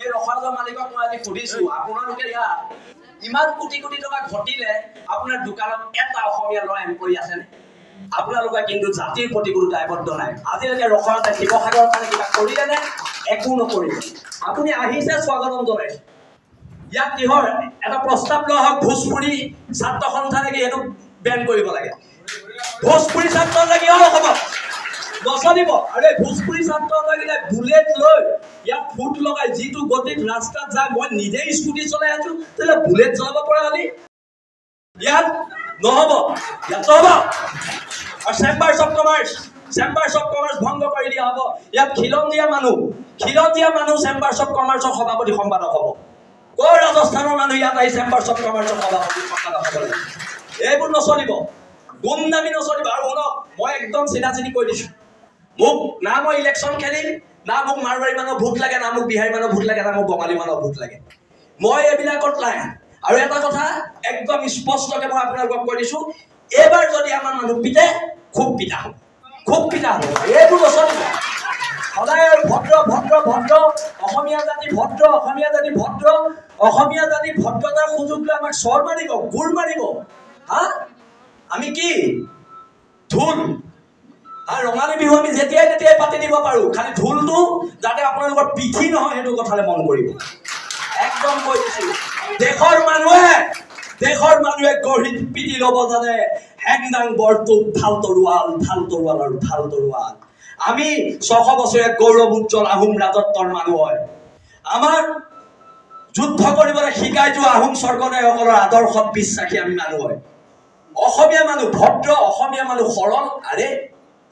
এই ৰখাজৰ মালিকক মই আজি সুধিছো আপোনালোকে ইয়াত ইমান কোটি কোটি টকা ঘটিলে আপোনাৰ দোকানত এটা অসমীয়া ল'ৰা এমপ্লয়ী আছেনে আপোনালোকে কিন্তু জাতিৰ প্ৰতি কোনো দায়বদ্ধ নাই আজিলৈকে ৰখাতে শিৱসাগৰৰ কাৰণে কিবা কৰিলেনে একো নকৰিলে আপুনি আহিছে স্বাগতম জনাইছে ইয়াত কিহৰ এটা প্ৰস্তাৱ লোৱা হওক ভোজপুৰী ছাত্ৰ সন্থা নেকি এইটো বেন কৰিব লাগে ভোজপুৰী ছাত্ৰ লাগি হ'ব নচলিব আৰু এই ভোজপুৰী ছাত্ৰ লাগিলে বুলেট লৈ ইয়াত ফুট লগাই যিটো গতিত ৰাস্তাত যায় মই নিজে স্কুটি চলাই আছো তেলে বুলেট চলাব পৰা হলি ইয়াত নহব ইয়াত হ'ব আৰু চেম্বাৰ্ছ অফ কমাৰ্চ ভংগ কৰি দিয়া হ'ব ইয়াত খিলঞ্জীয়া মানুহ চেম্বাৰ্ছ অফ কমাৰ্চৰ সভাপতি সম্পাদক হ'ব কৰ ৰাজস্থানৰ মানুহ ইয়াত আহি চেম্বাৰ্ছ অফ কমাৰ্চৰ সভাপতি সম্পাদক হ'ব লাগে এইবোৰ নচলিব গুমনামি নচলিব আৰু শুনক মই একদম চিধা কৈ দিছো মোক না মই ইলেকশ্যন খেলিম না মোক মাৰৱাৰী মানুহ ভোট লাগে না মোক বিহাৰী মানুহ ভোট লাগে না মোক বঙালী মানুহ ভোট লাগে মই এইবিলাকত নাই আৰু এটা কথা একদম স্পষ্টকৈ মই আপোনালোকক কৈ দিছো এবাৰ যদি আমাৰ মানুহ পিতে খুব পিতা হ'ব এইবোৰ নচলিব সদায় ভদ্ৰ অসমীয়া জাতি ভদ্ৰতাৰ সুযোগ লৈ আমাক চৰ মাৰিব গুৰ মাৰিব হা আমি কি ঢোল ৰঙালী বিহু আমি যেতিয়াই তেতিয়াই পাতি দিব পাৰোঁ খালি ঢোলটো যাতে আপোনালোকৰ পিঠি নহয় সেইটো কথালৈ মন কৰিব একদম কৈ দিছোঁ দেশৰ মানুহে গঢ়িত পিটি ল'ব জানে হেংদাং বৰটোপ ঢাল তৰোৱাল আমি 600 বছৰীয়া গৌৰৱ উজ্জ্বল আহোম ৰাজত্বৰ মানুহ হয় আমাৰ যুদ্ধ কৰিবলৈ শিকাই যোৱা আহোম স্বৰ্গদেউসকলৰ আদৰ্শত বিশ্বাসী আমি মানুহ হয় অসমীয়া মানুহ ভদ্ৰ অসমীয়া মানুহ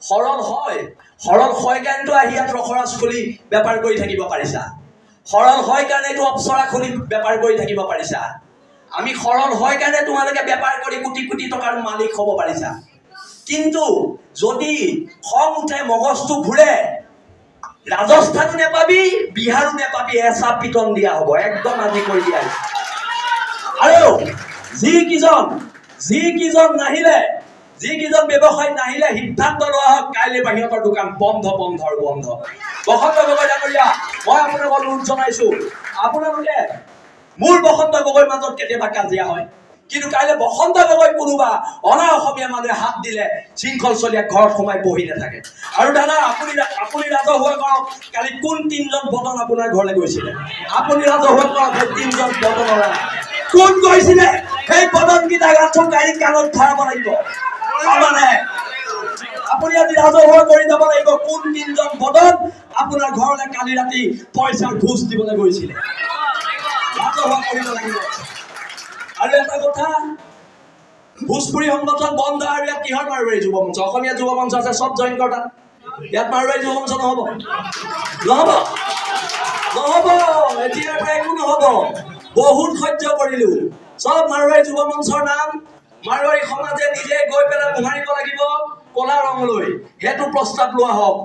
সৰল হয় কাৰণেতো আহি ইয়াত ৰখৰাজ খুলি বেপাৰ কৰি থাকিব পাৰিছা সৰল হয় কাৰণেতো অপচৰা খুলি বেপাৰ কৰি থাকিব পাৰিছা আমি সৰল হয় কাৰণে তোমালোকে বেপাৰ কৰি কোটি কোটি টকাৰ মালিক হ'ব পাৰিছা কিন্তু যদি খং উঠে মগজটো ঘূৰে ৰাজস্থানো নেপাবি বিহাৰো নেপাবি এচা পিটন দিয়া হ'ব একদম আজি কৰি দিয়া আৰু যিকেইজন ব্যৱসায়ী নাহিলে সিদ্ধান্ত লোৱা হওক কাইলৈ বাহিৰৰ দোকান বন্ধ বসন্ত গগৈ ডাঙৰীয়া মই আপোনালোকক অনুৰোধ জনাইছো আপোনালোকে মোৰ বসন্ত গগৈৰ মাজত কেতিয়াবা কাজিয়া হয় কিন্তু কাইলৈ বসন্ত গগৈ কোনোবা অনা অসমীয়া মানুহে হাত দিলে শৃংখল চলিয়া ঘৰত সোমাই বহি নাথাকে আৰু দাদা আপুনি ৰাজহুৱা কৰক কালি কোন 3জন বটন আপোনাৰ ঘৰলৈ গৈছিলে আপুনি ৰাজহুৱা কৰক 3জন বটনৰ কোন গৈছিলে সেই বটনকেইটা গাঠো গাড়ী কাণত ধৰাব লাগিব মানে আপুনি আজি ৰাজহুৱা কৰি যাব লাগিব কোন 3জন বটন আপোনাৰ ঘৰলৈ কালি ৰাতি পইচাৰ ঘোষ দিবলৈ গৈছিলে ৰাজহুৱা কৰিব লাগিব আৰু এটা কথা ভোজপুৰী সংগঠন বন্ধ আৰু ইয়াত কিহৰ মাৰৱাৰী যুৱ মঞ্চ অসমীয়া যুৱ মঞ্চ আছে চব জইন কৰা ইয়াত মাৰৱাৰী যুৱ মঞ্চ নহ'ব এতিয়াৰ পৰা একো নহ'ব বহুত সহ্য কৰিলো চব মাৰৱাৰী যুৱ মঞ্চৰ নাম মাৰৱাৰী সমাজে নিজে গৈ পেলাই মোহাৰিব লাগিব কলা ৰং লৈ সেইটো প্ৰস্তাৱ লোৱা হওক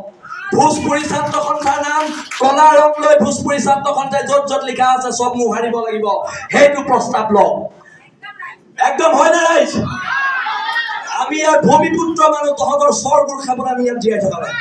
ভোজপুৰী ছাত্ৰ সন্থাৰ নাম কলা ৰং লৈ ভোজপুৰী ছাত্ৰ সন্থাই য'ত লিখা আছে চব মোহাৰিব লাগিব সেইটো প্ৰস্তাৱ লওক একদম হয় না ৰাইজ আমি ইয়াৰ ভূমিপুত্ৰ মানুহ তহঁতৰ চৰবোৰ খাবলৈ আমি ইয়াত জীয়াই থকা নাই